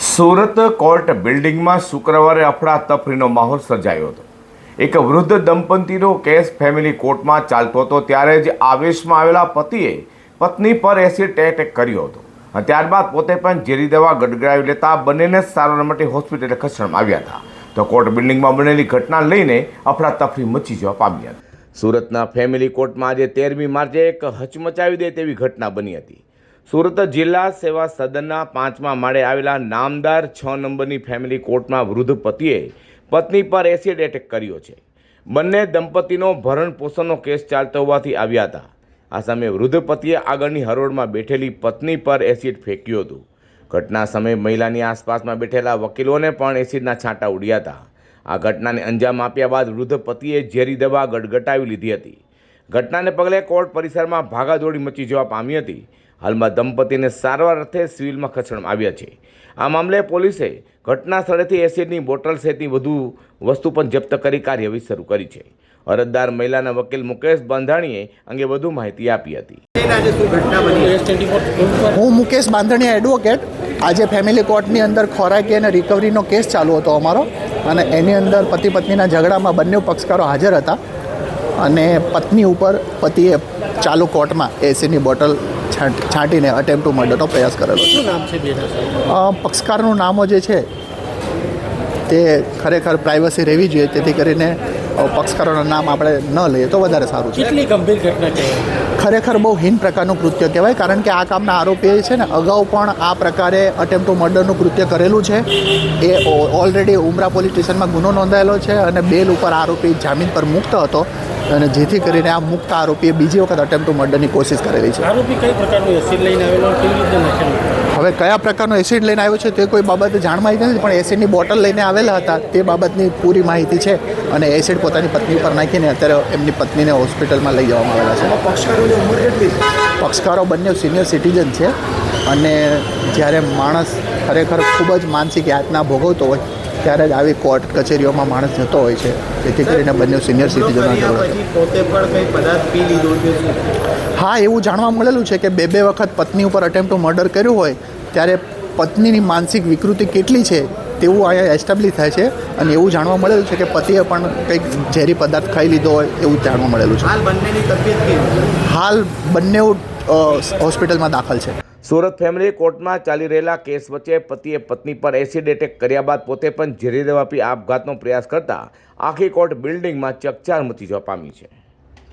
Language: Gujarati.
સુરત કોર્ટ બિલ્ડિંગમાં શુક્રવારે અફડાતફડીનો માહોલ સર્જાયો હતો। એક વૃદ્ધ દંપતીનો કેસ ફેમિલી કોર્ટમાં ચાલતો હતો ત્યારે જ આવેશમાં આવેલા પતિએ પત્ની પર એસિડ એટેક કર્યો હતો અને ત્યારબાદ પોતે પણ ઝેરી દવા ગટગટાવી લેતા બંનેને સારવાર માટે હોસ્પિટલે ખસેડવામાં આવ્યા હતા। તો કોર્ટ બિલ્ડિંગમાં બનેલી ઘટના લઈને અફડાતફડી મચી જવા પામી હતી। સુરતના ફેમિલી કોર્ટમાં આજે 13મી માર્ચે એક હચમચાવી દે તેવી ઘટના બની હતી। સુરત જિલ્લા સેવા સદનના 5મા માળે આવેલા નામદાર 6 નંબરની ફેમિલી કોર્ટમાં વૃદ્ધ પતિએ પત્ની પર એસિડ એટેક કર્યો છે। બંને દંપતીનો ભરણ પોષણનો કેસ ચાલતો હોવાથી આવ્યા હતા। આ સમયે વૃદ્ધ પતિએ આગળની હરોળમાં બેઠેલી પત્ની પર એસિડ ફેંક્યું હતું। ઘટના સમયે મહિલાની આસપાસમાં બેઠેલા વકીલોને પણ એસિડના છાંટા ઉડ્યા હતા। આ ઘટનાને અંજામ આપ્યા બાદ વૃદ્ધ પતિએ ઝેરી દવા ગટગટાવી લીધી હતી। ઘટનાને પગલે કોર્ટ પરિસરમાં ભાગાદોડી મચી જવા પામી હતી। હાલમાં દંપતીને સારવાર અર્થે સિવિલમાં ખસેડવામાં આવ્યા છે। આ મામલે પોલીસે ઘટના સ્થળેથી એસિડની બોટલ સહિતની વધુ વસ્તુ પણ જપ્ત કરી કાર્યવાહી શરૂ કરી છે। અરજદાર મહિલાના વકીલ મુકેશ બાંધાણીએ અંગે વધુ માહિતી આપી હતી। હું મુકેશ બાંધણીયા એડવોકેટ। આજે ફેમિલી કોર્ટની અંદર ખોરાકી અને રિકવરીનો કેસ ચાલુ હતો અમારો, અને એની અંદર પતિ પત્નીના ઝઘડામાં બંને પક્ષકારો હાજર હતા અને પત્ની ઉપર પતિએ ચાલુ કોર્ટમાં એસિડની બોટલ છાંટીને અટેમ્પ્ટ ટુ મર્ડરનો પ્રયાસ કરેલો છે। શું નામ છે પક્ષકારનું નામો જે છે તે ખરેખર પ્રાઇવસી રહેવી જોઈએ, તેથી કરીને પક્ષકારોના નામ આપણે ન લઈએ તો વધારે સારું છે। કેટલી ગંભીર ઘટના કહેવાય? ખરેખર બહુ હીન પ્રકારનું કૃત્ય કહેવાય, કારણ કે આ કામના આરોપીએ છે ને અગાઉ પણ આ પ્રકારે અટેમ્પ્ટ ટુ મર્ડરનું કૃત્ય કરેલું છે। એ ઓલરેડી ઉમરા પોલીસ સ્ટેશનમાં ગુનો નોંધાયેલો છે અને બેલ ઉપર આરોપી જામીન પર મુક્ત હતો, અને જેથી કરીને આ મુક્ત આરોપીએ બીજી વખત અટેમ્પ્ટ ટુ મર્ડરની કોશિશ કરેલી છે। આરોપી કઈ પ્રકારનું એસિડ લઈને આવેલો, કેવી રીતે નાખેલું? હવે કયા પ્રકારનો એસિડ લઈને આવ્યો છે તે કોઈ બાબતે જાણ માહિતી નથી, પણ એસિડની બોટલ લઈને આવેલા હતા તે બાબતની પૂરી માહિતી છે, અને એસિડ પોતાની પત્ની ઉપર નાખીને અત્યારે એમની પત્નીને હોસ્પિટલમાં લઈ જવામાં આવેલા છે। પક્ષકારો બંને સિનિયર સિટીઝન છે, અને જ્યારે માણસ ખરેખર ખૂબ જ માનસિક યાતના ભોગવતો હોય ત્યારે જ આવી કોર્ટ કચેરીઓમાં માણસ જતો હોય છે, જેથી કરીને બંને સિનિયર સિટીઝનો પોતે પણ કંઈ પદાર્થ પી લીધો છે? હા, એવું જાણવા મળેલું છે કે બે વખત પત્ની ઉપર અટેમ્પ્ટ ટુ મર્ડર કર્યું હોય ત્યારે પત્નીની માનસિક વિકૃતિ કેટલી છે તેવું અહીંયા એસ્ટાબ્લિશ થાય છે, અને એવું જાણવા મળેલું છે કે પતિએ પણ કંઈક ઝેરી પદાર્થ ખાઈ લીધો હોય એવું જાણવા મળેલું છે। હાલ બંનેની તબિયત કેવી? હાલ બંને હોસ્પિટલમાં દાખલ છે। સુરત ફેમિલી કોર્ટમાં ચાલી રહેલા કેસ વચ્ચે પતિએ પત્ની પર એસિડ એટેક કર્યા બાદ પોતે પણ ઝેરી દવા પી આપઘાતનો પ્રયાસ કરતા આખી કોર્ટ બિલ્ડિંગમાં ચકચાર મચી જવા પામી છે।